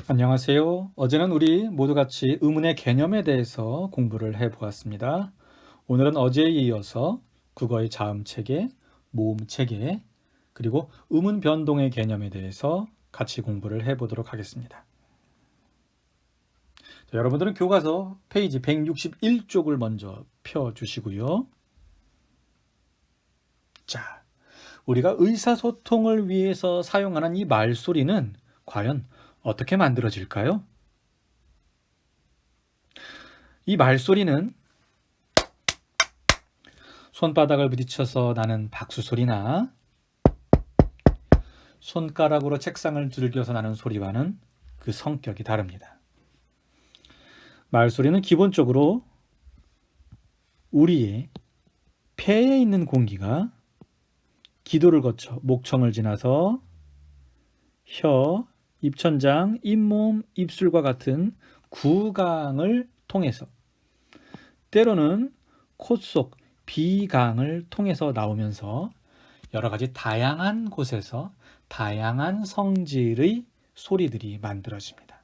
안녕하세요. 어제는 우리 모두 같이 의문의 개념에 대해서 공부를 해 보았습니다. 오늘은 어제에 이어서 국어의 자음 체계, 모음 체계, 그리고 의문 변동의 개념에 대해서 같이 공부를 해 보도록 하겠습니다. 자, 여러분들은 교과서 페이지 161쪽을 먼저 펴 주시고요. 자, 우리가 의사소통을 위해서 사용하는 이 말소리는 과연 어떻게 만들어질까요? 이 말소리는 손바닥을 부딪혀서 나는 박수 소리나 손가락으로 책상을 두들겨서 나는 소리와는 그 성격이 다릅니다. 말소리는 기본적으로 우리의 폐에 있는 공기가 기도를 거쳐 목청을 지나서 혀, 입천장, 잇몸, 입술과 같은 구강을 통해서 때로는 콧 속 비강을 통해서 나오면서 여러 가지 다양한 곳에서 다양한 성질의 소리들이 만들어집니다.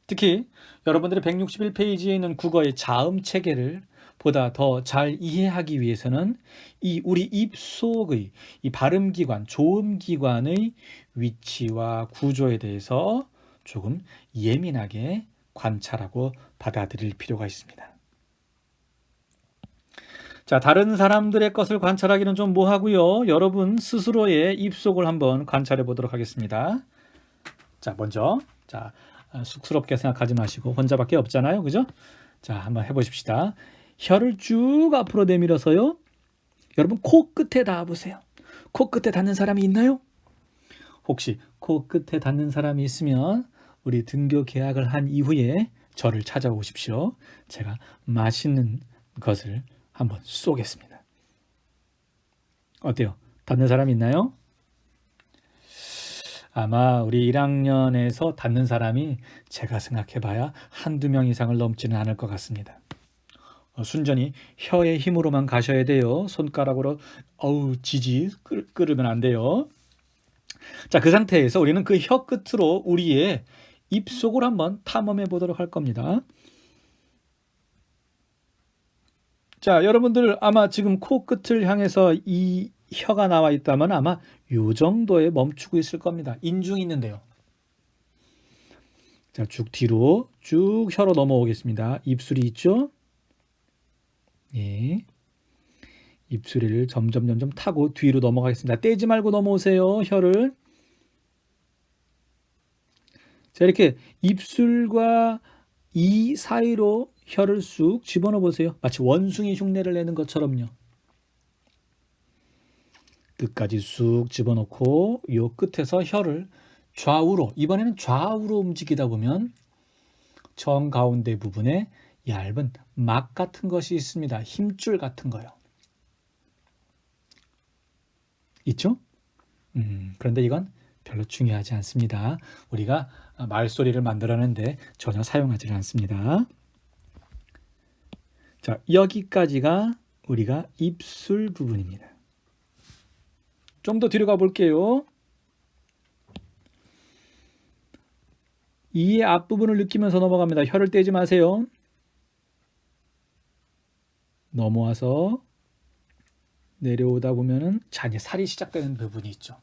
특히 여러분들의 161페이지에 있는 국어의 자음 체계를 보다 더 잘 이해하기 위해서는 이 우리 입 속의 이 발음기관, 조음기관의 위치와 구조에 대해서 조금 예민하게 관찰하고 받아들일 필요가 있습니다. 자, 다른 사람들의 것을 관찰하기는 좀 뭐하고요. 여러분 스스로의 입속을 한번 관찰해 보도록 하겠습니다. 자, 먼저 쑥스럽게 생각하지 마시고 혼자밖에 없잖아요. 그죠? 자, 한번 해보십시다. 혀를 쭉 앞으로 내밀어서요. 여러분 코끝에 닿아보세요. 코끝에 닿는 사람이 있나요? 혹시 코끝에 닿는 사람이 있으면 우리 등교 계약을 한 이후에 저를 찾아오십시오. 제가 맛있는 것을 한번 쏘겠습니다. 어때요? 닿는 사람 있나요? 아마 우리 1학년에서 닿는 사람이 제가 생각해봐야 한두 명 이상을 넘지는 않을 것 같습니다. 순전히 혀의 힘으로만 가셔야 돼요. 손가락으로 지지 끓으면 안 돼요. 자, 그 상태에서 우리는 그 혀 끝으로 우리의 입속을 한번 탐험해 보도록 할 겁니다. 자, 여러분들 아마 지금 코끝을 향해서 이 혀가 나와 있다면 아마 요 정도에 멈추고 있을 겁니다. 인중이 있는데요. 자, 쭉 뒤로 쭉 혀로 넘어오겠습니다. 입술이 있죠? 예. 입술을 점점 타고 뒤로 넘어가겠습니다. 떼지 말고 넘어오세요. 혀를. 자, 이렇게 입술과 이 사이로 혀를 쑥 집어넣어 보세요. 마치 원숭이 흉내를 내는 것처럼요. 끝까지 쑥 집어넣고 요 끝에서 혀를 좌우로, 이번에는 좌우로 움직이다 보면 정 가운데 부분에 얇은 막 같은 것이 있습니다. 힘줄 같은 거요. 있죠? 그런데 이건 별로 중요하지 않습니다. 우리가 말소리를 만들어내는데 전혀 사용하지 않습니다. 자, 여기까지가 우리가 입술 부분입니다. 좀 더 뒤로 가볼게요. 이 앞부분을 느끼면서 넘어갑니다. 혀를 떼지 마세요. 넘어와서 내려오다 보면은 잔이 살이 시작되는 부분이 있죠.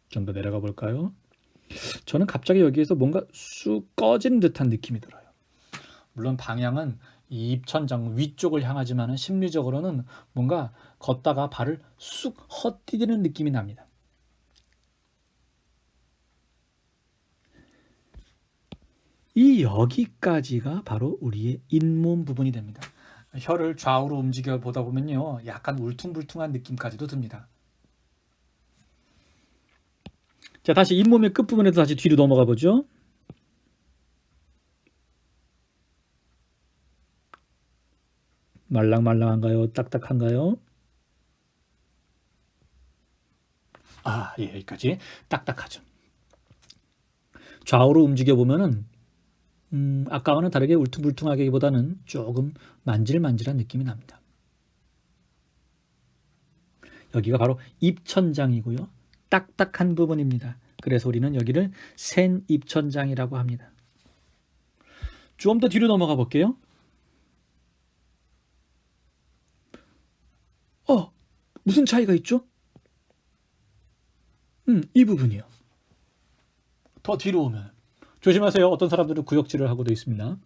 좀 더 내려가 볼까요? 저는 갑자기 여기에서 뭔가 쑥 꺼지는 듯한 느낌이 들어요. 물론 방향은 이 입천장 위쪽을 향하지만 심리적으로는 뭔가 걷다가 발을 쑥 헛디디는 느낌이 납니다. 이 여기까지가 바로 우리의 잇몸 부분이 됩니다. 혀를 좌우로 움직여 보다 보면요, 약간 울퉁불퉁한 느낌까지도 듭니다. 자, 다시 잇몸의 끝부분에도 다시 뒤로 넘어가 보죠. 말랑말랑한가요? 딱딱한가요? 예, 여기까지 딱딱하죠. 좌우로 움직여 보면은 아까와는 다르게 울퉁불퉁하기보다는 조금 만질만질한 느낌이 납니다. 여기가 바로 입천장이고요. 딱딱한 부분입니다. 그래서 우리는 여기를 센입천장이라고 합니다. 좀 더 뒤로 넘어가 볼게요. 무슨 차이가 있죠? 이 부분이요. 더 뒤로 오면 조심하세요. 어떤 사람들은 구역질을 하고도 있습니다.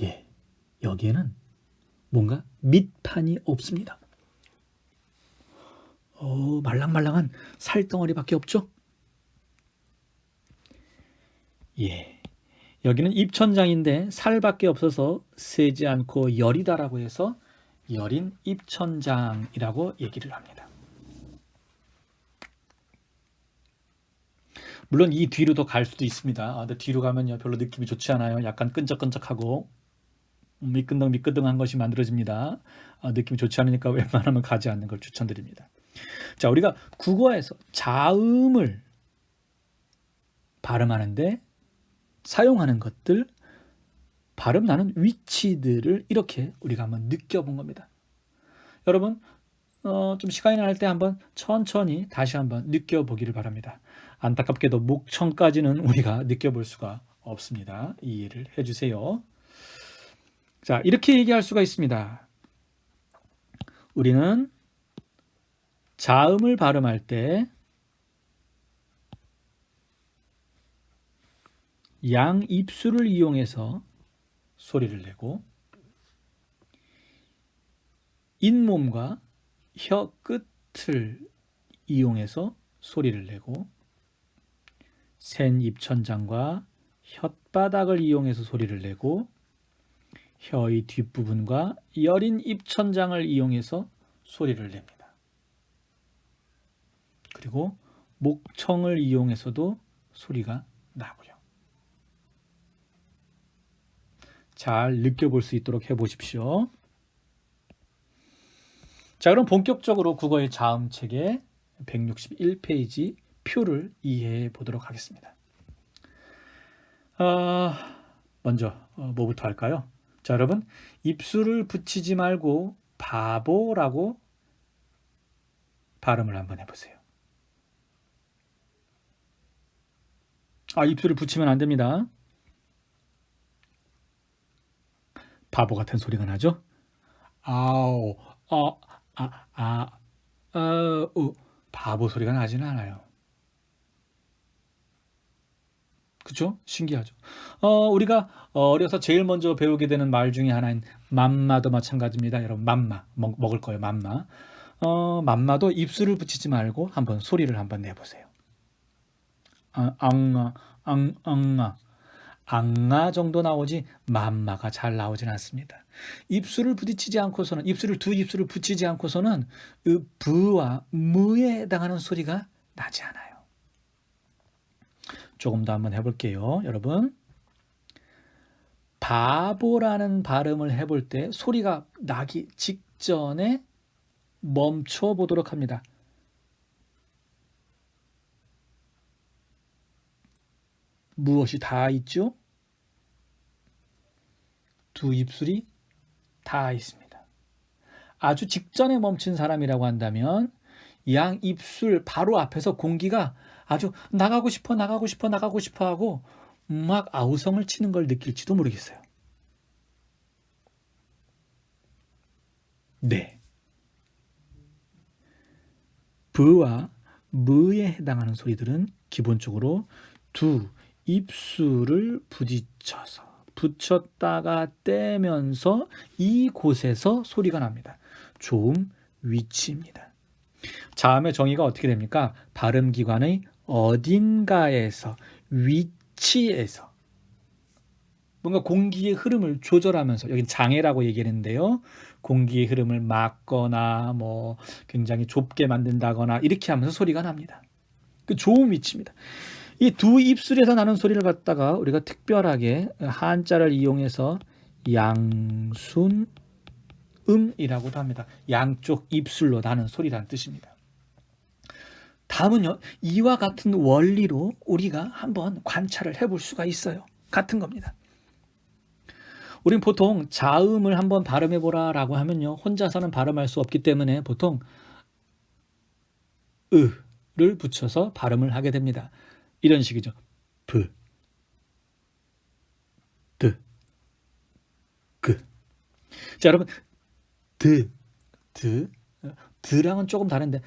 예, 여기에는 뭔가 밑판이 없습니다. 말랑말랑한 살덩어리밖에 없죠? 예, 여기는 입천장인데 살밖에 없어서 세지 않고 여리다라고 해서 여린 입천장이라고 얘기를 합니다. 물론 이 뒤로 더 갈 수도 있습니다. 근데 뒤로 가면요 별로 느낌이 좋지 않아요. 약간 끈적끈적하고 미끈덩미끈덩한 것이 만들어집니다. 느낌이 좋지 않으니까 웬만하면 가지 않는 걸 추천드립니다. 자, 우리가 국어에서 자음을 발음하는데 사용하는 것들, 발음 나는 위치들을 이렇게 우리가 한번 느껴본 겁니다. 여러분 좀 시간이 날 때 한번 천천히 다시 한번 느껴보기를 바랍니다. 안타깝게도 목청까지는 우리가 느껴볼 수가 없습니다. 이해를 해주세요. 자, 이렇게 얘기할 수가 있습니다. 우리는 자음을 발음할 때 양 입술을 이용해서 소리를 내고 잇몸과 혀 끝을 이용해서 소리를 내고 센 입천장과 혓바닥을 이용해서 소리를 내고 혀의 뒷부분과 여린 입천장을 이용해서 소리를 냅니다. 그리고 목청을 이용해서도 소리가 나고요. 잘 느껴볼 수 있도록 해보십시오. 자, 그럼 본격적으로 국어의 자음책의 161페이지 표를 이해해 보도록 하겠습니다. 먼저 뭐부터 할까요? 자, 여러분 입술을 붙이지 말고 바보라고 발음을 한번 해보세요. 입술을 붙이면 안 됩니다. 바보 같은 소리가 나죠? 아우, 바보 소리가 나지는 않아요. 그쵸? 신기하죠? 우리가 어려서 제일 먼저 배우게 되는 말 중에 하나인 맘마도 마찬가지입니다. 여러분, 맘마. 먹을 거예요, 맘마. 맘마도 입술을 붙이지 말고 한번 소리를 한번 내보세요. 앙아, 앙아. 앙아 정도 나오지 맘마가 잘 나오진 않습니다. 입술을 부딪히지 않고서는 두 입술을 붙이지 않고서는 브와 무에 해당하는 소리가 나지 않아요. 조금 더 한번 해볼게요. 여러분 바보라는 발음을 해볼 때 소리가 나기 직전에 멈춰 보도록 합니다. 무엇이 다 있죠? 두 입술이 다 있습니다. 아주 직전에 멈춘 사람이라고 한다면 양 입술 바로 앞에서 공기가 아주 나가고 싶어 하고 막 아우성을 치는 걸 느낄지도 모르겠어요. 네. 브와 무에 해당하는 소리들은 기본적으로 두 입술을 부딪혀서 붙였다가 떼면서 이곳에서 소리가 납니다. 좋음 위치입니다. 자음의 정의가 어떻게 됩니까? 발음기관의 어딘가에서, 위치에서 뭔가 공기의 흐름을 조절하면서, 여긴 장애라고 얘기했는데요. 공기의 흐름을 막거나 굉장히 좁게 만든다거나 이렇게 하면서 소리가 납니다. 그 좋은 위치입니다. 이 두 입술에서 나는 소리를 갖다가 우리가 특별하게 한자를 이용해서 양순음이라고도 합니다. 양쪽 입술로 나는 소리라는 뜻입니다. 다음은요, 이와 같은 원리로 우리가 한번 관찰을 해볼 수가 있어요. 같은 겁니다. 우린 보통 자음을 한번 발음해 보라라고 하면요. 혼자서는 발음할 수 없기 때문에 보통 으를 붙여서 발음을 하게 됩니다. 이런 식이죠. 브, 드, 그. 자, 여러분, 드랑은 조금 다른데,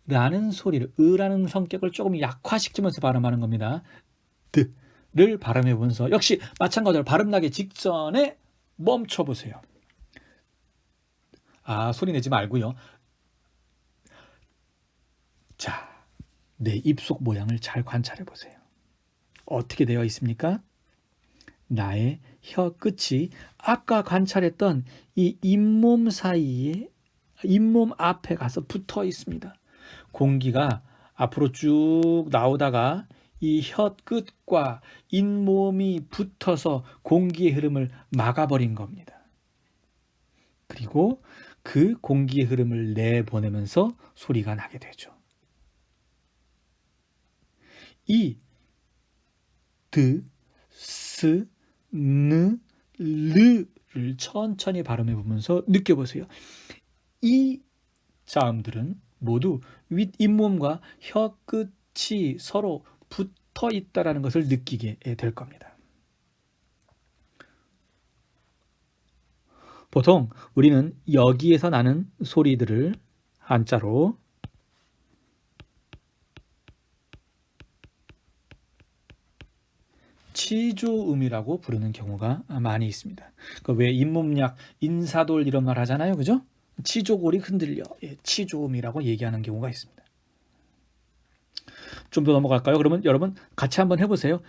드라는 소리를, 으라는 성격을 조금 약화시키면서 발음하는 겁니다. 드를 발음해 보면서, 역시 마찬가지로 발음 나기 직전에 멈춰 보세요. 소리 내지 말고요. 자, 내 입속 모양을 잘 관찰해 보세요. 어떻게 되어 있습니까? 나의 혀 끝이 아까 관찰했던 이 잇몸 사이에, 잇몸 앞에 가서 붙어 있습니다. 공기가 앞으로 쭉 나오다가 이 혀 끝과 잇몸이 붙어서 공기의 흐름을 막아버린 겁니다. 그리고 그 공기의 흐름을 내보내면서 소리가 나게 되죠. 이 드, 스, 느, 르를 천천히 발음해 보면서 느껴보세요. 이 자음들은 모두 윗 잇몸과 혀 끝이 서로 붙어 있다는 것을 느끼게 될 겁니다. 보통 우리는 여기에서 나는 소리들을 한자로 치조음이라고 부르는 경우가 많이 있습니다. 왜 잇몸약, 인사돌 이런 말 하잖아요. 그죠? 치조골이 흔들려. 치조음이라고 얘기하는 경우가 있습니다. 좀 더 넘어갈까요? 그러면 여러분 같이 한번 해보세요.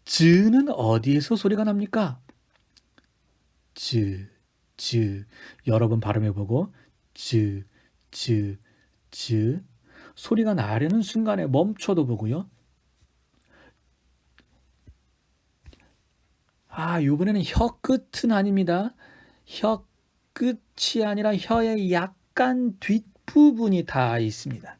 즈는 어디에서 소리가 납니까? 즈. 여러 번 발음해보고 즈. 소리가 나려는 순간에 멈춰도 보고요. 이번에는 혀 끝은 아닙니다. 혀 끝이 아니라 혀의 약간 뒷부분이 닿아 있습니다.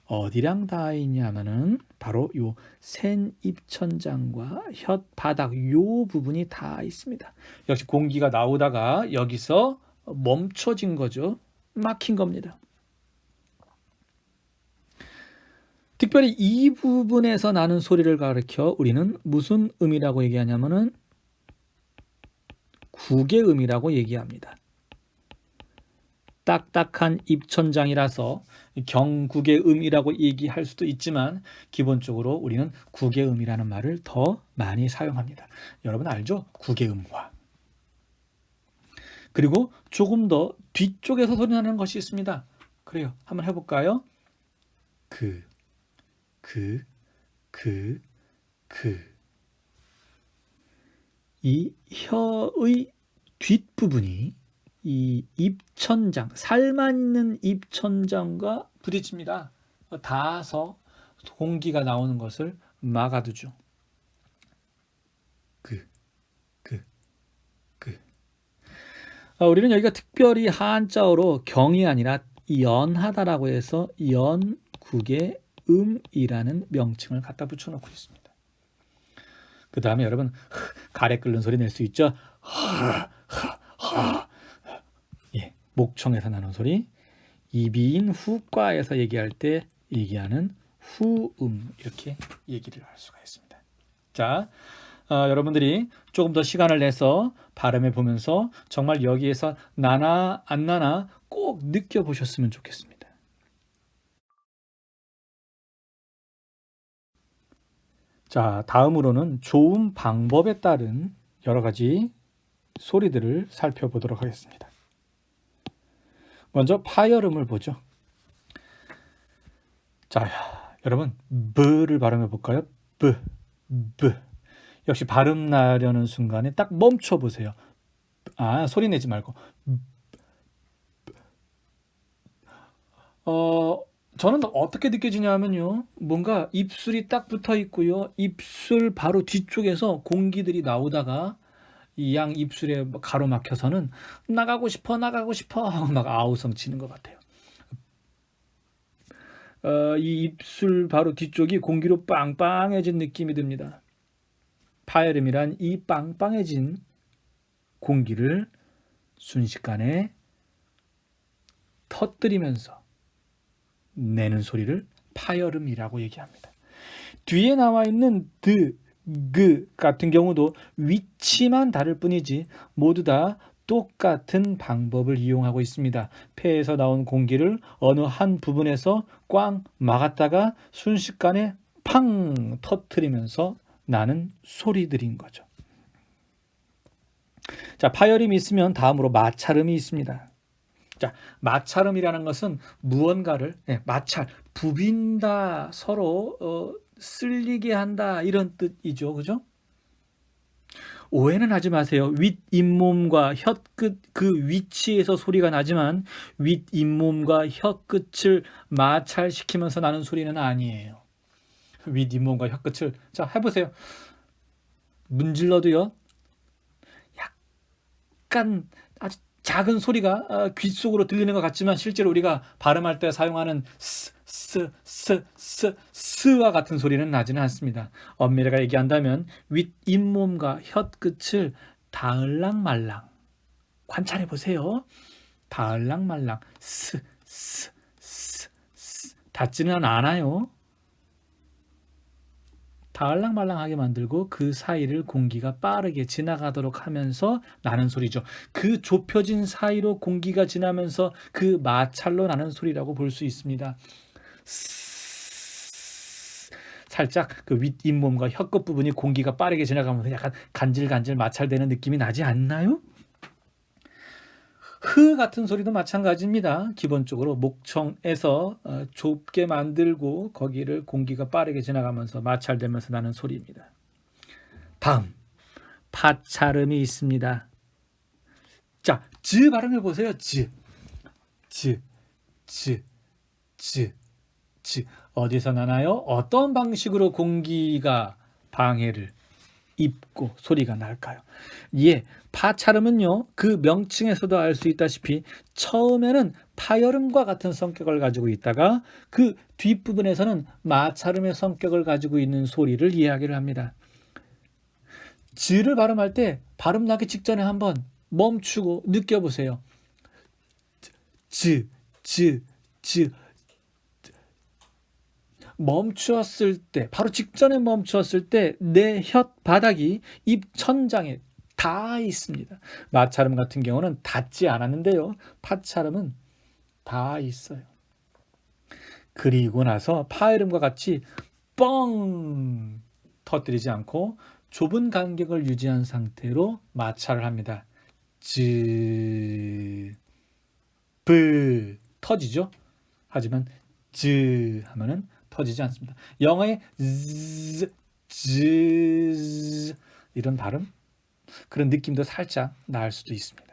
어디랑 닿아 있냐면은 바로 요 센입천장과 혓바닥 요 부분이 닿아 있습니다. 역시 공기가 나오다가 여기서 멈춰진 거죠. 막힌 겁니다. 특별히 이 부분에서 나는 소리를 가리켜 우리는 무슨 음이라고 얘기하냐면은 구개음이라고 얘기합니다. 딱딱한 입천장이라서 경구개음이라고 얘기할 수도 있지만 기본적으로 우리는 구개음이라는 말을 더 많이 사용합니다. 여러분 알죠? 구개음과. 그리고 조금 더 뒤쪽에서 소리 나는 것이 있습니다. 그래요. 한번 해볼까요? 이 혀의 뒷부분이 이 입천장, 살만 있는 입천장과 부딪힙니다. 닿아서 공기가 나오는 것을 막아두죠. 우리는 여기가 특별히 한자어로 경이 아니라 연하다라고 해서 연국의 음이라는 명칭을 갖다 붙여놓고 있습니다. 그 다음에 여러분 가래 끓는 소리 낼 수 있죠? 목청에서 나는 소리, 이비인 후과에서 얘기할 때 얘기하는 후음 이렇게 얘기를 할 수가 있습니다. 자, 여러분들이 조금 더 시간을 내서 발음해 보면서 정말 여기에서 나나 안 나나 꼭 느껴보셨으면 좋겠습니다. 자, 다음으로는 좋은 방법에 따른 여러 가지 소리들을 살펴보도록 하겠습니다. 먼저 파열음을 보죠. 자, 여러분 브를 발음해 볼까요? 브. 역시 발음 나려는 순간에 딱 멈춰 보세요. 소리 내지 말고. 저는 어떻게 느껴지냐면요. 뭔가 입술이 딱 붙어 있고요. 입술 바로 뒤쪽에서 공기들이 나오다가 이 양 입술에 가로막혀서는 나가고 싶어 하고 막 아우성 치는 것 같아요. 이 입술 바로 뒤쪽이 공기로 빵빵해진 느낌이 듭니다. 파열음이란 이 빵빵해진 공기를 순식간에 터뜨리면서 내는 소리를 파열음이라고 얘기합니다. 뒤에 나와 있는 드, 그 같은 경우도 위치만 다를 뿐이지 모두 다 똑같은 방법을 이용하고 있습니다. 폐에서 나온 공기를 어느 한 부분에서 꽝 막았다가 순식간에 팡 터뜨리면서 나는 소리들인 거죠. 자, 파열음이 있으면 다음으로 마찰음이 있습니다. 자, 마찰음이라는 것은 무언가를 마찰, 부빈다, 서로 쓸리게 한다 이런 뜻이죠. 그죠? 오해는 하지 마세요. 윗잇몸과 혀끝 그 위치에서 소리가 나지만 윗잇몸과 혀끝을 마찰시키면서 나는 소리는 아니에요. 윗잇몸과 혀끝을 자 해보세요. 문질러도요. 약간 아주 작은 소리가 귀 속으로 들리는 것 같지만 실제로 우리가 발음할 때 사용하는 스와 같은 소리는 나지는 않습니다. 엄밀하게 얘기한다면 윗잇몸과 혀끝을 다을랑말랑 관찰해 보세요. 다을랑말랑 닿지는 않아요. 다을랑말랑하게 만들고 그 사이를 공기가 빠르게 지나가도록 하면서 나는 소리죠. 그 좁혀진 사이로 공기가 지나면서 그 마찰로 나는 소리라고 볼 수 있습니다. 살짝 그 윗잇몸과 혀끝 부분이 공기가 빠르게 지나가면서 약간 간질간질 마찰되는 느낌이 나지 않나요? 흐 같은 소리도 마찬가지입니다. 기본적으로 목청에서 좁게 만들고 거기를 공기가 빠르게 지나가면서 마찰되면서 나는 소리입니다. 다음 파찰음이 있습니다. 자, 즈 발음해 보세요. 즈 어디서 나나요? 어떤 방식으로 공기가 방해를 입고 소리가 날까요? 예, 파찰음은요, 그 명칭에서도 알 수 있다시피 처음에는 파열음과 같은 성격을 가지고 있다가 그 뒷부분에서는 마찰음의 성격을 가지고 있는 소리를 이야기를 합니다. 즈를 발음할 때 발음 나기 직전에 한번 멈추고 느껴보세요. 즈 멈추었을 때, 바로 직전에 멈추었을 때 내 혓바닥이 입 천장에 닿아 있습니다. 마찰음 같은 경우는 닿지 않았는데요. 파찰음은 닿아 있어요. 그리고 나서 파열음과 같이 뻥 터뜨리지 않고 좁은 간격을 유지한 상태로 마찰을 합니다. 즈, 브 터지죠. 하지만 즈 하면은 터지지 않습니다. 영어의 즈 이런 발음 그런 느낌도 살짝 날 수도 있습니다.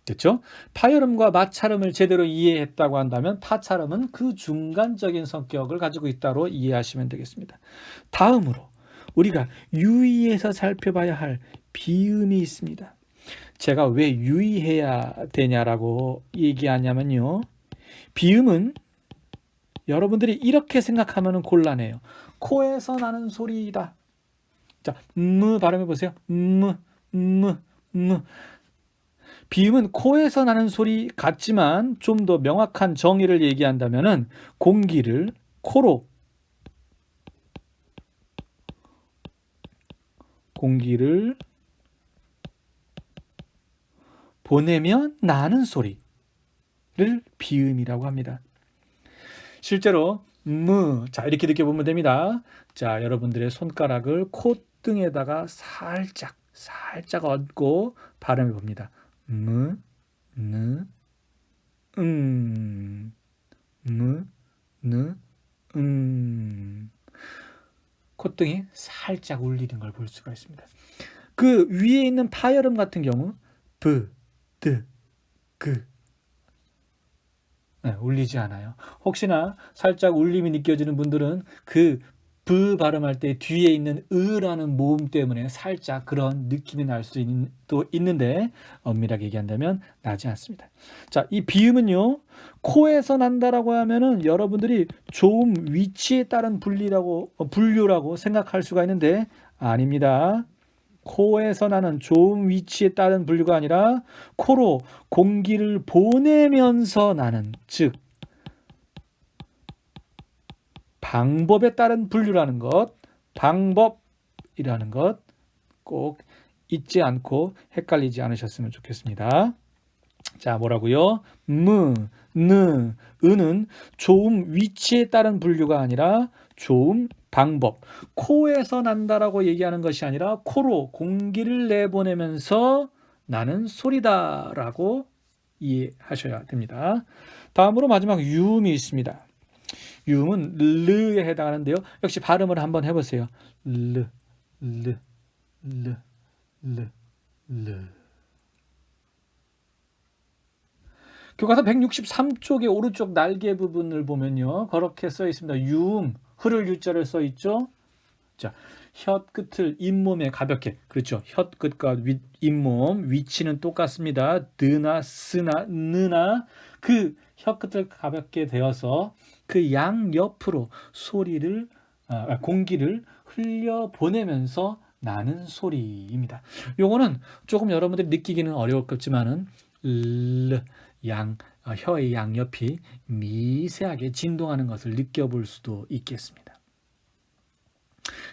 됐죠? 파열음과 마찰음을 제대로 이해했다고 한다면 파찰음은 그 중간적인 성격을 가지고 있다고 이해하시면 되겠습니다. 다음으로 우리가 유의해서 살펴봐야 할 비음이 있습니다. 제가 왜 유의해야 되냐라고 얘기하냐면요. 비음은 여러분들이 이렇게 생각하면 곤란해요. 코에서 나는 소리다. 자, 발음해 보세요. 비음은 코에서 나는 소리 같지만 좀 더 명확한 정의를 얘기한다면은 공기를 코로 보내면 나는 소리를 비음이라고 합니다. 실제로 자 이렇게 느껴보면 됩니다. 자, 여러분들의 손가락을 콧등에다가 살짝 얹고 발음해 봅니다. 콧등이 살짝 울리는 걸 볼 수가 있습니다. 그 위에 있는 파열음 같은 경우 울리지 않아요. 혹시나 살짝 울림이 느껴지는 분들은 그 브 발음할 때 뒤에 있는 으라는 모음 때문에 살짝 그런 느낌이 날 수 있는데 엄밀하게 얘기한다면 나지 않습니다. 자, 이 비음은요 코에서 난다라고 하면은 여러분들이 좋은 위치에 따른 분류라고 생각할 수가 있는데 아닙니다. 코에서 나는 좋은 위치에 따른 분류가 아니라 코로 공기를 보내면서 나는, 즉 방법에 따른 분류라는 것, 방법이라는 것 꼭 잊지 않고 헷갈리지 않으셨으면 좋겠습니다. 자, 뭐라고요? 은은 좋은 위치에 따른 분류가 아니라 좋은 방법. 코에서 난다라고 얘기하는 것이 아니라 코로 공기를 내보내면서 나는 소리다라고 이해하셔야 됩니다. 다음으로 마지막 유음이 있습니다. 유음은 르에 해당하는데요. 역시 발음을 한번 해보세요. 르, 르, 르, 르, 르. 교과서 163쪽의 오른쪽 날개 부분을 보면요. 그렇게 써 있습니다. 유음, 흐를 유자를 써 있죠. 자, 혀 끝을 잇몸에 가볍게, 그렇죠. 혀 끝과 잇몸 위치는 똑같습니다. 드나 스나 느나 그 혀 끝을 가볍게 대어서 그 양 옆으로 소리를 공기를 흘려 보내면서 나는 소리입니다. 요거는 조금 여러분들이 느끼기는 어려웠겠지만은 혀의 양옆이 미세하게 진동하는 것을 느껴볼 수도 있겠습니다.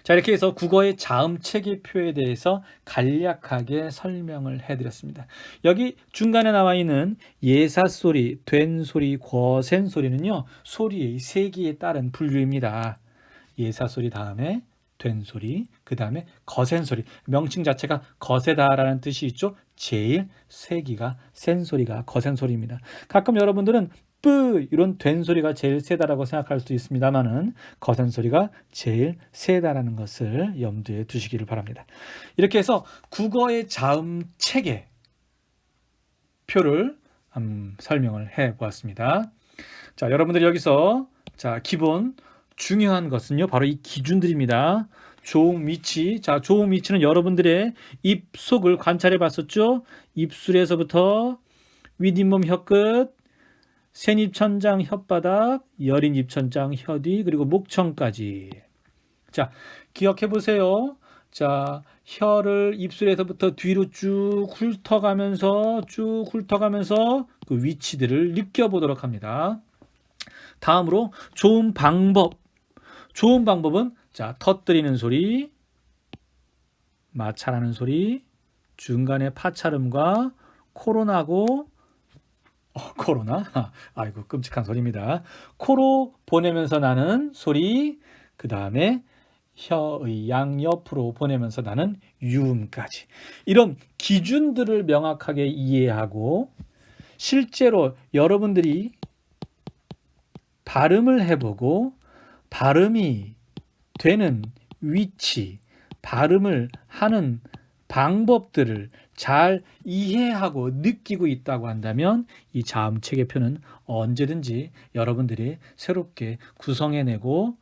자, 이렇게 해서 국어의 자음 체계표에 대해서 간략하게 설명을 해드렸습니다. 여기 중간에 나와 있는 예사소리, 된소리, 거센소리는요, 소리의 세기에 따른 분류입니다. 예사소리 다음에 된소리, 그 다음에 거센소리. 명칭 자체가 거세다라는 뜻이 있죠. 제일 세기가 센 소리가 거센소리입니다. 가끔 여러분들은 뿌 이런 된 소리가 제일 세다라고 생각할 수 있습니다만은 거센 소리가 제일 세다라는 것을 염두에 두시기를 바랍니다. 이렇게 해서 국어의 자음 체계 표를 설명을 해 보았습니다. 자, 여러분들이 여기서 기본 중요한 것은요, 바로 이 기준들입니다. 조음 위치. 자, 조음 위치는 여러분들의 입속을 관찰해 봤었죠? 입술에서부터 윗잇몸 혀끝, 센입천장 혓바닥, 여린입천장 혀뒤, 그리고 목청까지. 자, 기억해 보세요. 자, 혀를 입술에서부터 뒤로 쭉 훑어가면서 그 위치들을 느껴보도록 합니다. 다음으로 조음 방법. 조음 방법은 자, 터뜨리는 소리, 마찰하는 소리, 중간에 파찰음과 코로 나고 코로나? 아이고 끔찍한 소리입니다. 코로 보내면서 나는 소리, 그 다음에 혀의 양옆으로 보내면서 나는 유음까지. 이런 기준들을 명확하게 이해하고 실제로 여러분들이 발음을 해보고 발음이 되는 위치, 발음을 하는 방법들을 잘 이해하고 느끼고 있다고 한다면 이 자음 체계표는 언제든지 여러분들이 새롭게 구성해내고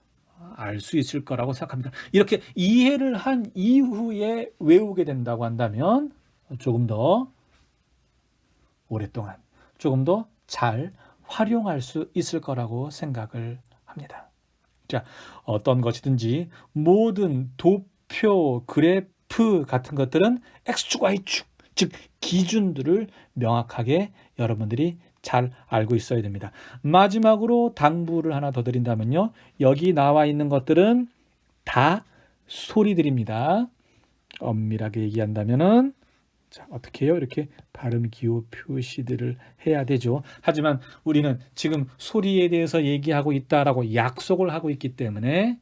알 수 있을 거라고 생각합니다. 이렇게 이해를 한 이후에 외우게 된다고 한다면 조금 더 오랫동안 조금 더 잘 활용할 수 있을 거라고 생각을 합니다. 자, 어떤 것이든지 모든 도표, 그래프 같은 것들은 X축, Y축, 즉 기준들을 명확하게 여러분들이 잘 알고 있어야 됩니다. 마지막으로 당부를 하나 더 드린다면요. 여기 나와 있는 것들은 다 소리들입니다. 엄밀하게 얘기한다면은 자, 어떻게 해요? 이렇게 발음 기호 표시들을 해야 되죠. 하지만 우리는 지금 소리에 대해서 얘기하고 있다라고 약속을 하고 있기 때문에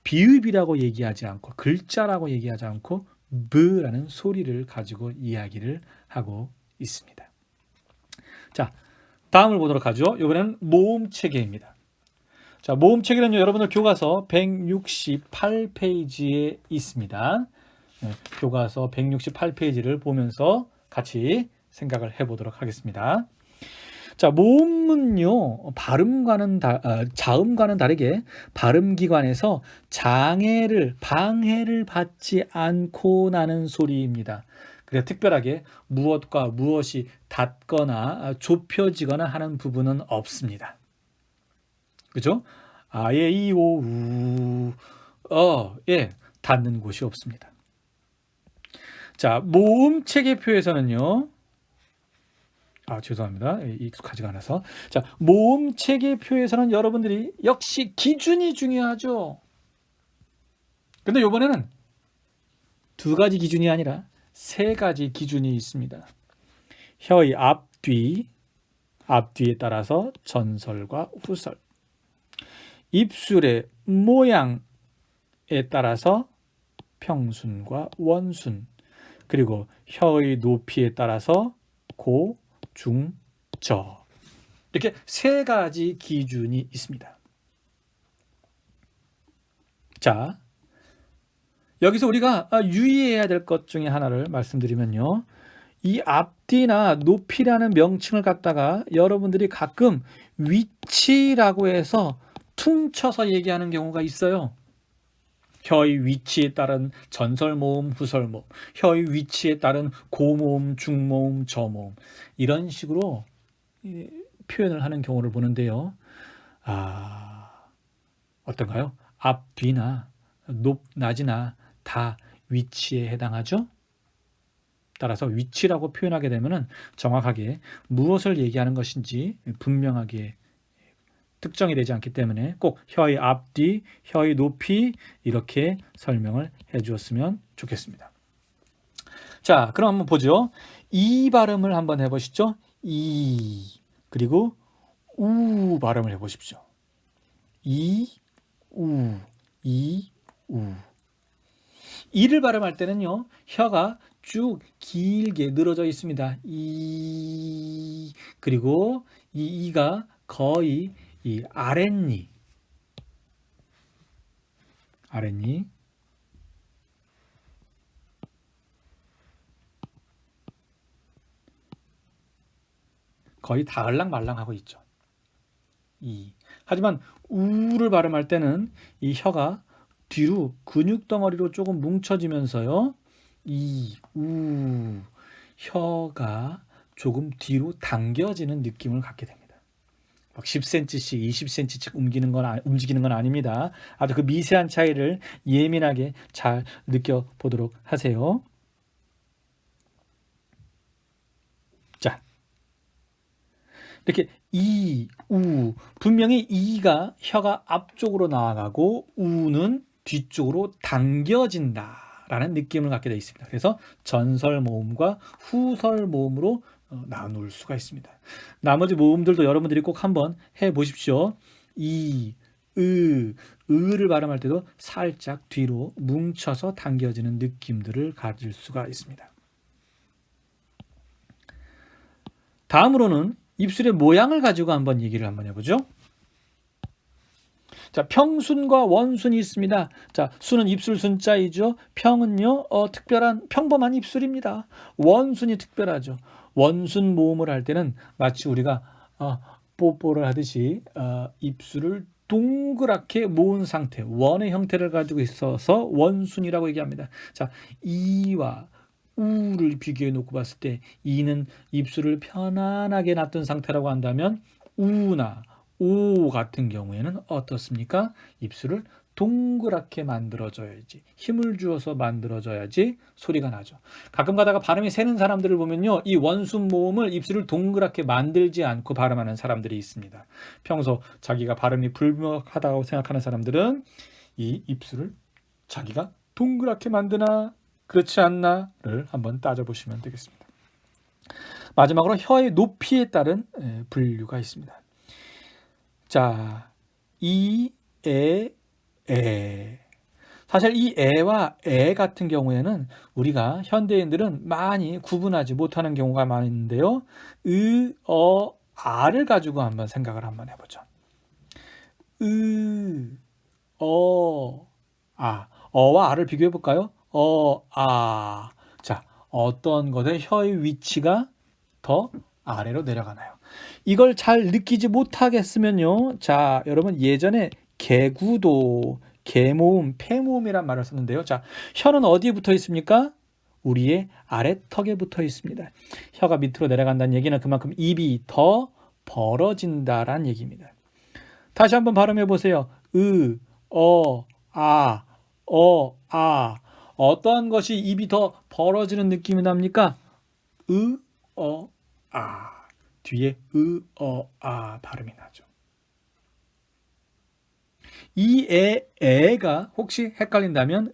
비읍이라고 얘기하지 않고 글자라고 얘기하지 않고 브라는 소리를 가지고 이야기를 하고 있습니다. 자, 다음을 보도록 하죠. 이번에는 모음 체계입니다. 자, 모음 체계는요, 여러분들 교과서 168페이지에 있습니다. 네, 교과서 168페이지를 보면서 같이 생각을 해보도록 하겠습니다. 자, 모음은요, 자음과는 다르게 발음기관에서 방해를 받지 않고 나는 소리입니다. 그래서 특별하게 무엇과 무엇이 닿거나 좁혀지거나 하는 부분은 없습니다. 그죠? 아예 이오 우 예, 닿는 곳이 없습니다. 자, 모음 체계표에서는요. 죄송합니다. 익숙하지가 않아서. 자, 모음 체계표에서는 여러분들이 역시 기준이 중요하죠. 근데 이번에는 두 가지 기준이 아니라 세 가지 기준이 있습니다. 혀의 앞뒤에 따라서 전설과 후설. 입술의 모양에 따라서 평순과 원순. 그리고 혀의 높이에 따라서 고, 중, 저. 이렇게 세 가지 기준이 있습니다. 자, 여기서 우리가 유의해야 될 것 중에 하나를 말씀드리면요. 이 앞뒤나 높이라는 명칭을 갖다가 여러분들이 가끔 위치라고 해서 퉁쳐서 얘기하는 경우가 있어요. 혀의 위치에 따른 전설모음, 후설모음, 혀의 위치에 따른 고모음, 중모음, 저모음, 이런 식으로 표현을 하는 경우를 보는데요. 어떤가요? 앞뒤나 높낮이나 다 위치에 해당하죠. 따라서 위치라고 표현하게 되면 정확하게 무엇을 얘기하는 것인지 분명하게 특정이 되지 않기 때문에 꼭 혀의 앞뒤, 혀의 높이 이렇게 설명을 해 주었으면 좋겠습니다. 자, 그럼 한번 보죠. 이 발음을 한번 해보시죠. 이, 그리고 우 발음을 해보십시오. 이, 우, 이, 우. 이를 발음할 때는요, 혀가 쭉 길게 늘어져 있습니다. 이, 그리고 이 이가 거의 이 아랫니 거의 다을랑말랑하고 있죠. 하지만 우를 발음할 때는 이 혀가 뒤로 근육 덩어리로 조금 뭉쳐지면서요. 혀가 조금 뒤로 당겨지는 느낌을 갖게 됩니다. 막 10cm씩, 20cm씩 움직이는 건 아닙니다. 아주 그 미세한 차이를 예민하게 잘 느껴보도록 하세요. 자, 이렇게 분명히 이가 혀가 앞쪽으로 나아가고 우는 뒤쪽으로 당겨진다라는 느낌을 갖게 되어 있습니다. 그래서 전설 모음과 후설 모음으로 나눌 수가 있습니다. 나머지 모음들도 여러분들이 꼭 한번 해보십시오. 으를 발음할 때도 살짝 뒤로 뭉쳐서 당겨지는 느낌들을 가질 수가 있습니다. 다음으로는 입술의 모양을 가지고 한번 얘기를 한번 해보죠. 자, 평순과 원순이 있습니다. 자, 순은 입술 순자이죠. 평은요, 평범한 입술입니다. 원순이 특별하죠. 원순 모음을 할 때는 마치 우리가 뽀뽀를 하듯이 입술을 동그랗게 모은 상태, 원의 형태를 가지고 있어서 원순이라고 얘기합니다. 자, 이와 우를 비교해 놓고 봤을 때 이는 입술을 편안하게 놔둔 상태라고 한다면 우나 오 같은 경우에는 어떻습니까? 입술을 동그랗게 만들어줘야지, 힘을 주어서 만들어줘야지 소리가 나죠. 가끔 가다가 발음이 새는 사람들을 보면요, 이 원순 모음을 입술을 동그랗게 만들지 않고 발음하는 사람들이 있습니다. 평소 자기가 발음이 불명확하다고 생각하는 사람들은 이 입술을 자기가 동그랗게 만드나 그렇지 않나를 한번 따져보시면 되겠습니다. 마지막으로 혀의 높이에 따른 분류가 있습니다. 자, 에. 사실 이 에와 에 같은 경우에는 우리가 현대인들은 많이 구분하지 못하는 경우가 많은데요. 아를 가지고 한번 생각을 한번 해보죠. 어와 아를 비교해 볼까요? 자, 어떤 것의 혀의 위치가 더 아래로 내려가나요? 이걸 잘 느끼지 못하겠으면요. 자, 여러분 예전에 개구도, 개모음, 폐모음이란 말을 썼는데요. 자, 혀는 어디에 붙어 있습니까? 우리의 아래턱에 붙어 있습니다. 혀가 밑으로 내려간다는 얘기는 그만큼 입이 더 벌어진다란 얘기입니다. 다시 한번 발음해 보세요. 어떠한 것이 입이 더 벌어지는 느낌이 납니까? 아. 뒤에 발음이 나죠. 이 애가 혹시 헷갈린다면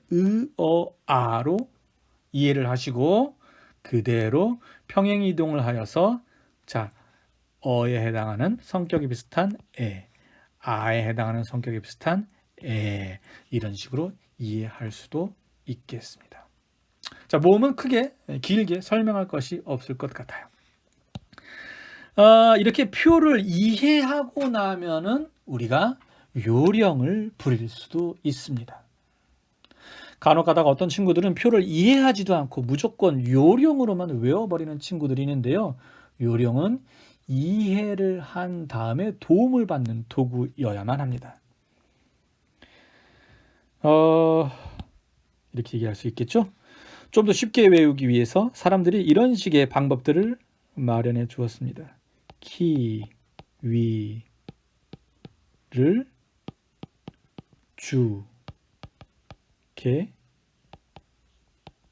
아로 이해를 하시고 그대로 평행 이동을 하여서 자, 어에 해당하는 성격이 비슷한 아에 해당하는 성격이 비슷한 이런 식으로 이해할 수도 있겠습니다. 자, 모음은 크게 길게 설명할 것이 없을 것 같아요. 이렇게 표를 이해하고 나면은 우리가 요령을 부릴 수도 있습니다. 간혹 가다가 어떤 친구들은 표를 이해하지도 않고 무조건 요령으로만 외워버리는 친구들이 있는데요. 요령은 이해를 한 다음에 도움을 받는 도구여야만 합니다. 이렇게 얘기할 수 있겠죠? 좀 더 쉽게 외우기 위해서 사람들이 이런 식의 방법들을 마련해 주었습니다. 키, 위, 를, 주, 개,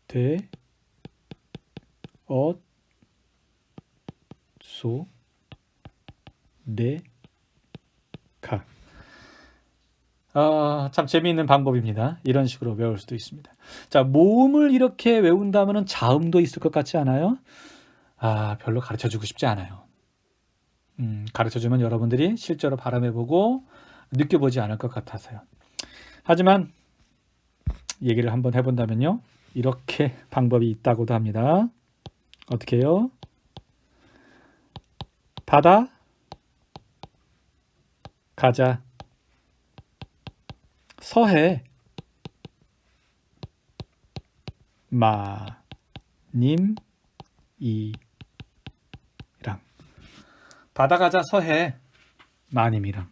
대, 소, 네, 가. 참 재미있는 방법입니다. 이런 식으로 외울 수도 있습니다. 자, 모음을 이렇게 외운다면 자음도 있을 것 같지 않아요? 별로 가르쳐주고 싶지 않아요. 가르쳐주면 여러분들이 실제로 발음해보고 느껴보지 않을 것 같아서요. 하지만 얘기를 한번 해본다면요. 이렇게 방법이 있다고도 합니다. 어떻게 해요? 바다, 가자, 서해, 님, 이랑. 바다 가자 서해, 마님이랑.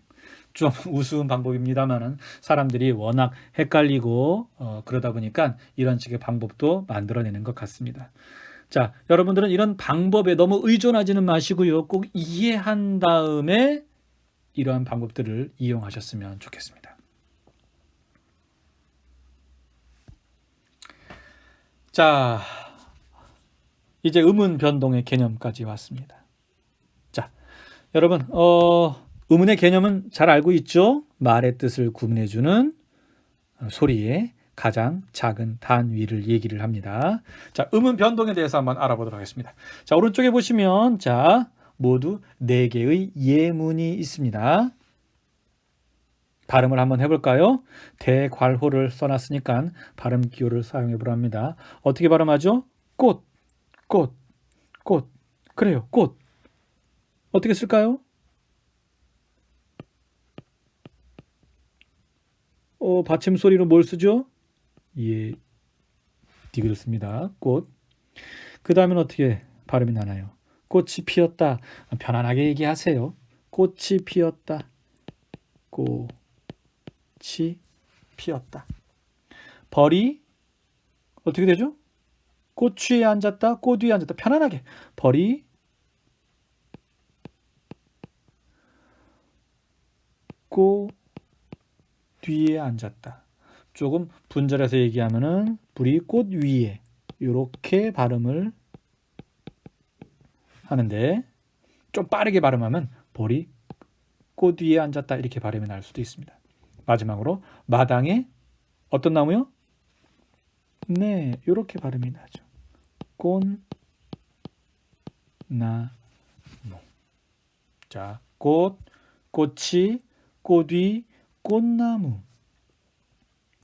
좀 우스운 방법입니다만은 사람들이 워낙 헷갈리고 그러다 보니까 이런 식의 방법도 만들어내는 것 같습니다. 자, 여러분들은 이런 방법에 너무 의존하지는 마시고요. 꼭 이해한 다음에 이러한 방법들을 이용하셨으면 좋겠습니다. 자, 이제 음운 변동의 개념까지 왔습니다. 자, 여러분, 음운의 개념은 잘 알고 있죠? 말의 뜻을 구분해주는 소리의 가장 작은 단위를 얘기를 합니다. 자, 음운 변동에 대해서 한번 알아보도록 하겠습니다. 자, 오른쪽에 보시면 자, 모두 4개의 예문이 있습니다. 발음을 한번 해볼까요? 대괄호를 써놨으니까 발음 기호를 사용해 보랍니다. 어떻게 발음하죠? 꽃, 꽃, 꽃. 그래요, 꽃. 어떻게 쓸까요? 받침 소리로 뭘 쓰죠? 예, 디귿을 씁니다. 꽃. 그 다음엔 어떻게 발음이 나나요? 꽃이 피었다. 편안하게 얘기하세요. 꽃이 피었다. 꽃이 피었다. 벌이 어떻게 되죠? 꽃 위에 앉았다. 꽃 위에 앉았다. 편안하게. 벌이 꽃 뒤에 앉았다. 조금 분절해서 얘기하면은 불이 꽃 위에 이렇게 발음을 하는데 좀 빠르게 발음하면 벌이 꽃 위에 앉았다 이렇게 발음이 날 수도 있습니다. 마지막으로 마당에 어떤 나무요? 네, 이렇게 발음이 나죠. 꽃나무. 자, 꽃, 꽃이, 꽃 위, 꽃나무.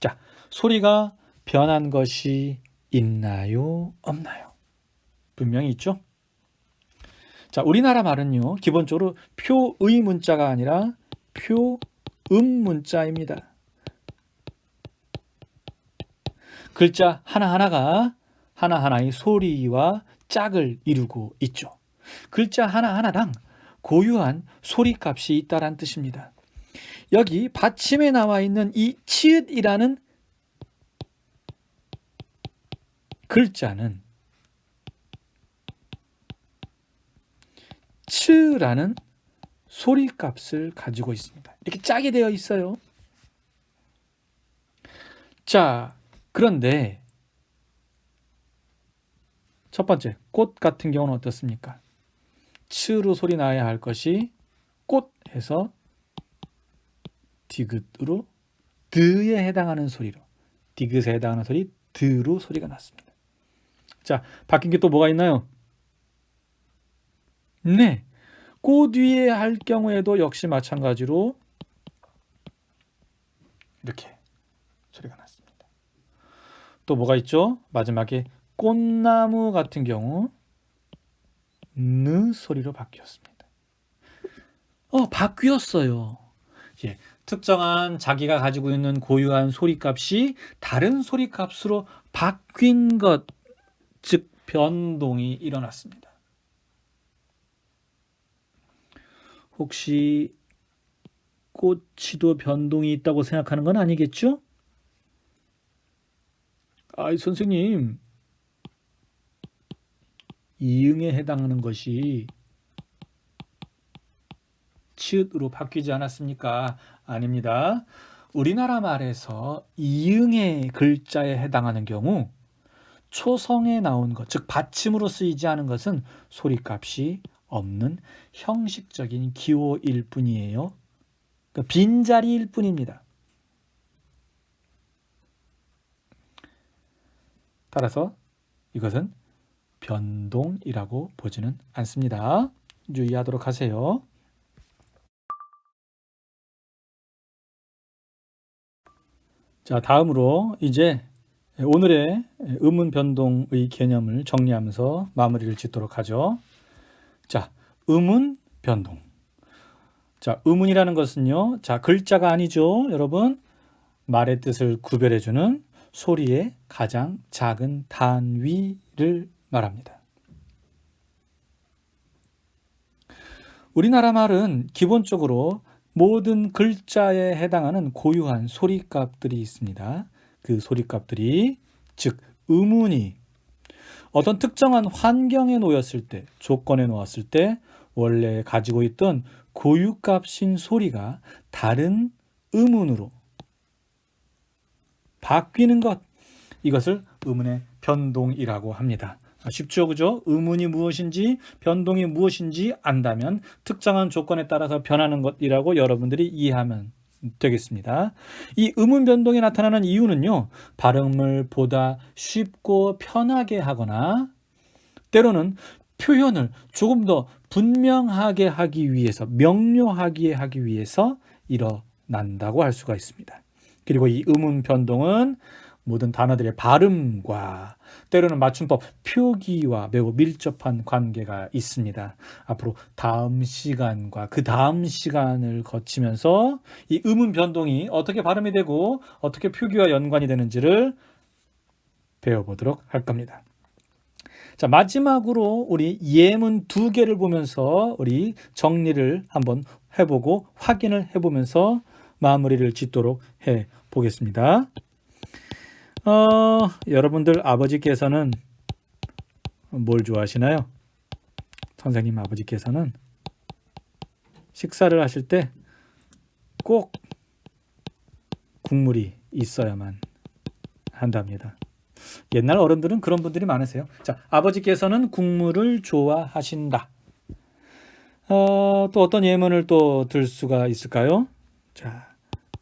자, 소리가 변한 것이 있나요? 없나요? 분명히 있죠? 자, 우리나라 말은요, 기본적으로 표의 문자가 아니라 표음 문자입니다. 글자 하나하나가 하나하나의 소리와 짝을 이루고 있죠. 글자 하나하나당 고유한 소리값이 있다는 뜻입니다. 여기 받침에 나와 있는 이 치읓이라는 글자는 츠라는 소리값을 가지고 있습니다. 이렇게 짝이 되어 있어요. 자, 그런데 첫 번째, 꽃 같은 경우는 어떻습니까? 츠로 소리 나야 할 것이 꽃에서 디귿으로 드에 해당하는 소리로, 디귿에 해당하는 소리 드로 소리가 났습니다. 자, 바뀐 게 또 뭐가 있나요? 네, 꽃 위에 할 경우에도 역시 마찬가지로 이렇게 소리가 났습니다. 또 뭐가 있죠? 마지막에 꽃나무 같은 경우 느 소리로 바뀌었습니다. 바뀌었어요. 예, 특정한 자기가 가지고 있는 고유한 소리값이 다른 소리값으로 바뀐 것, 즉 변동이 일어났습니다. 혹시 꽃이도 변동이 있다고 생각하는 건 아니겠죠? 선생님, 이응에 해당하는 것이 치읓으로 바뀌지 않았습니까? 아닙니다. 우리나라 말에서 이응의 글자에 해당하는 경우 초성에 나온 것, 즉 받침으로 쓰이지 않은 것은 소리값이 없는 형식적인 기호일 뿐이에요. 그러니까 빈자리일 뿐입니다. 따라서 이것은 변동이라고 보지는 않습니다. 유의하도록 하세요. 자, 다음으로 이제 오늘의 음운 변동의 개념을 정리하면서 마무리를 짓도록 하죠. 자, 음운 변동. 자, 음운이라는 것은요, 자, 글자가 아니죠, 여러분. 말의 뜻을 구별해주는 소리의 가장 작은 단위를 말합니다. 우리나라 말은 기본적으로 모든 글자에 해당하는 고유한 소리값들이 있습니다. 그 소리값들이, 즉 음운이 어떤 특정한 환경에 놓였을 때, 조건에 놓았을 때 원래 가지고 있던 고유값인 소리가 다른 음운으로 바뀌는 것, 이것을 음운의 변동이라고 합니다. 쉽죠, 그죠? 음운이 무엇인지, 변동이 무엇인지 안다면 특정한 조건에 따라서 변하는 것이라고 여러분들이 이해하면 되겠습니다. 이 음운 변동이 나타나는 이유는요, 발음을 보다 쉽고 편하게 하거나 때로는 표현을 조금 더 분명하게 하기 위해서, 명료하게 하기 위해서 일어난다고 할 수가 있습니다. 그리고 이 음운 변동은 모든 단어들의 발음과 때로는 맞춤법, 표기와 매우 밀접한 관계가 있습니다. 앞으로 다음 시간과 그 다음 시간을 거치면서 이 음운 변동이 어떻게 발음이 되고 어떻게 표기와 연관이 되는지를 배워보도록 할 겁니다. 자, 마지막으로 우리 예문 2개를 보면서 우리 정리를 한번 해보고 확인을 해보면서 마무리를 짓도록 해보겠습니다. 여러분들 아버지께서는 뭘 좋아하시나요? 선생님 아버지께서는 식사를 하실 때 꼭 국물이 있어야만 한답니다. 옛날 어른들은 그런 분들이 많으세요. 자, 아버지께서는 국물을 좋아하신다. 또 어떤 예문을 또 들 수가 있을까요? 자,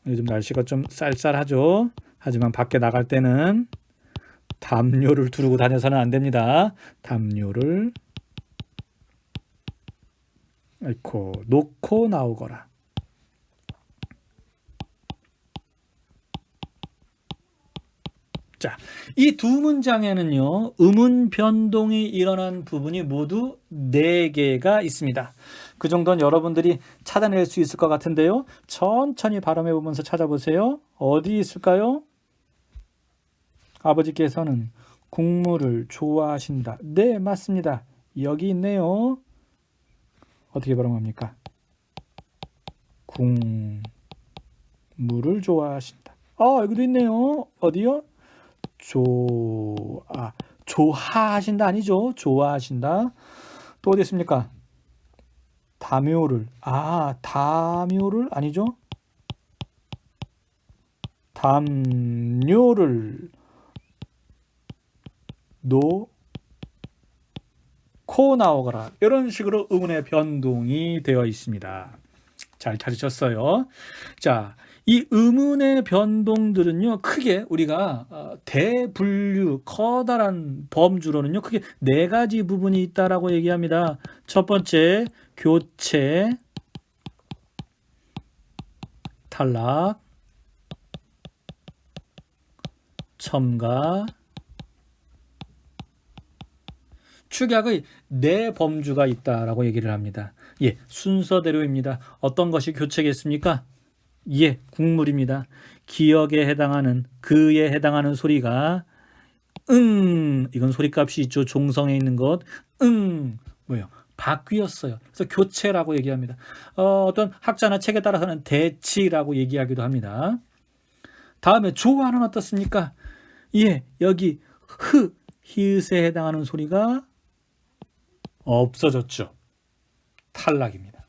요즘 날씨가 좀 쌀쌀하죠. 하지만 밖에 나갈 때는 담요를 두르고 다녀서는 안 됩니다. 담요를 놓고 나오거라. 자, 이 두 문장에는요, 음운 변동이 일어난 부분이 모두 4개가 있습니다. 그 정도는 여러분들이 찾아낼 수 있을 것 같은데요. 천천히 발음해 보면서 찾아보세요. 어디 있을까요? 아버지께서는 국물을 좋아하신다. 네, 맞습니다. 여기 있네요. 어떻게 발음합니까? 국물을 좋아하신다. 여기도 있네요. 어디요? 좋아하신다 아니죠? 좋아하신다. 또 어디 있습니까? 담요를 아니죠? 담요를 코 나오거라. 이런 식으로 의문의 변동이 되어 있습니다. 잘 찾으셨어요? 자, 이 의문의 변동들은요, 크게 우리가 대분류, 커다란 범주로는요, 크게 네 가지 부분이 있다라고 얘기합니다. 첫 번째, 교체, 탈락, 첨가, 축약의 네 범주가 있다라고 얘기를 합니다. 예, 순서대로입니다. 어떤 것이 교체겠습니까? 예, 국물입니다. 기억에 해당하는, 그에 해당하는 소리가 이건 소리값이 있죠. 종성에 있는 것. 뭐요? 바뀌었어요. 그래서 교체라고 얘기합니다. 어떤 학자나 책에 따라서는 대치라고 얘기하기도 합니다. 다음에 조화는 어떻습니까? 예, 여기 히읗에 해당하는 소리가 없어졌죠. 탈락입니다.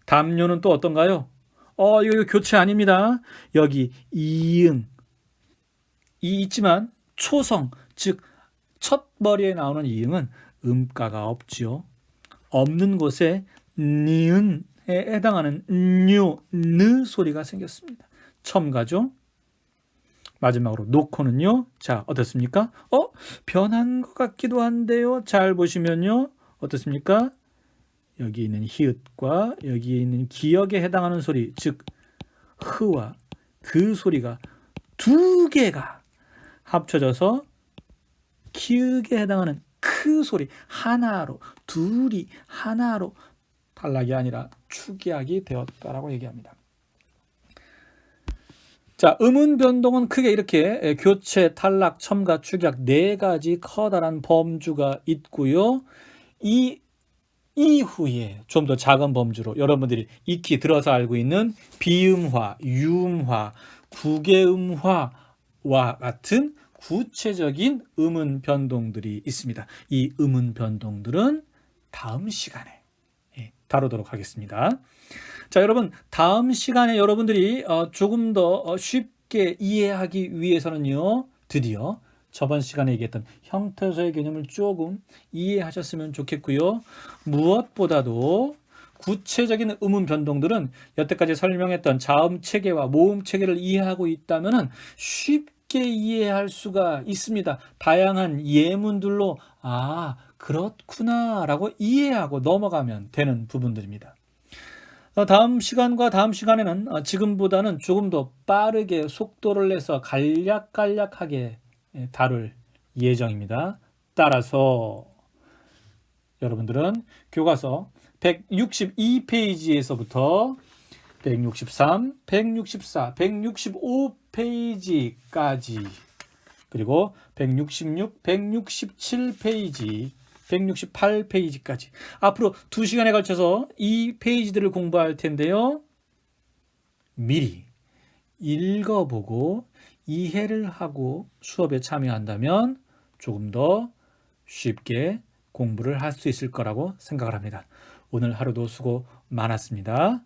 담요는 또 어떤가요? 이거 교체 아닙니다. 여기 이응 이 있지만 초성, 즉 첫 머리에 나오는 이응은 음가가 없지요. 없는 곳에 니은에 해당하는 느 소리가 생겼습니다. 첨가죠. 마지막으로 놓고는요. 자, 어떻습니까? 변한 것 같기도 한데요. 잘 보시면요. 어떻습니까? 여기 있는 히읗과 여기 있는 기역에 해당하는 소리, 즉 흐와 그 소리가 두 개가 합쳐져서 키읔에 해당하는 크 소리 하나로, 둘이 하나로 탈락이 아니라 축약이 되었다라고 얘기합니다. 자, 음운 변동은 크게 이렇게 교체, 탈락, 첨가, 축약 네 가지 커다란 범주가 있고요. 이 이후에 좀 더 작은 범주로 여러분들이 익히 들어서 알고 있는 비음화, 유음화, 구개음화와 같은 구체적인 음운 변동들이 있습니다. 이 음운 변동들은 다음 시간에 다루도록 하겠습니다. 자, 여러분, 다음 시간에 여러분들이 조금 더 쉽게 이해하기 위해서는요, 드디어 저번 시간에 얘기했던 형태소의 개념을 조금 이해하셨으면 좋겠고요. 무엇보다도 구체적인 음운 변동들은 여태까지 설명했던 자음 체계와 모음 체계를 이해하고 있다면 쉽게 이해할 수가 있습니다. 다양한 예문들로 그렇구나 라고 이해하고 넘어가면 되는 부분들입니다. 다음 시간과 다음 시간에는 지금보다는 조금 더 빠르게 속도를 내서 간략하게 다룰 예정입니다. 따라서 여러분들은 교과서 162페이지에서부터 163, 164, 165페이지까지 그리고 166, 167페이지, 168페이지까지 앞으로 2시간에 걸쳐서 이 페이지들을 공부할 텐데요. 미리 읽어보고 이해를 하고 수업에 참여한다면 조금 더 쉽게 공부를 할 수 있을 거라고 생각을 합니다. 오늘 하루도 수고 많았습니다.